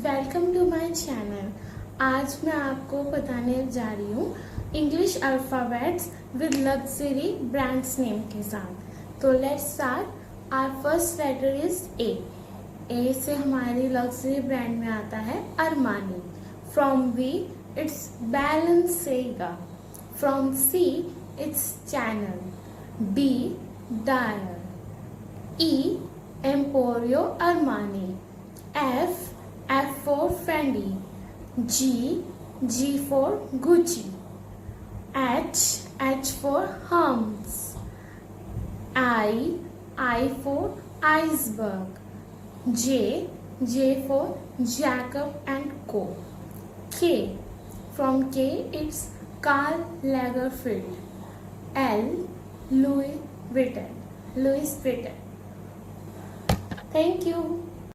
Welcome to my channel. आज मैं आपको बताने जा रही हूँ English alphabets with luxury brands name के साथ। तो let's start. Our first letter is A. A से हमारी लग्जरी ब्रांड में आता है Armani. From B it's Balenciaga. From C it's Chanel. D Dior. E Emporio Armani. F for Fendi. G for Gucci. H for Hermes. I for Iceberg. J for Jacob and Co. K from K it's Karl Lagerfeld. L Louis Vuitton. Thank you.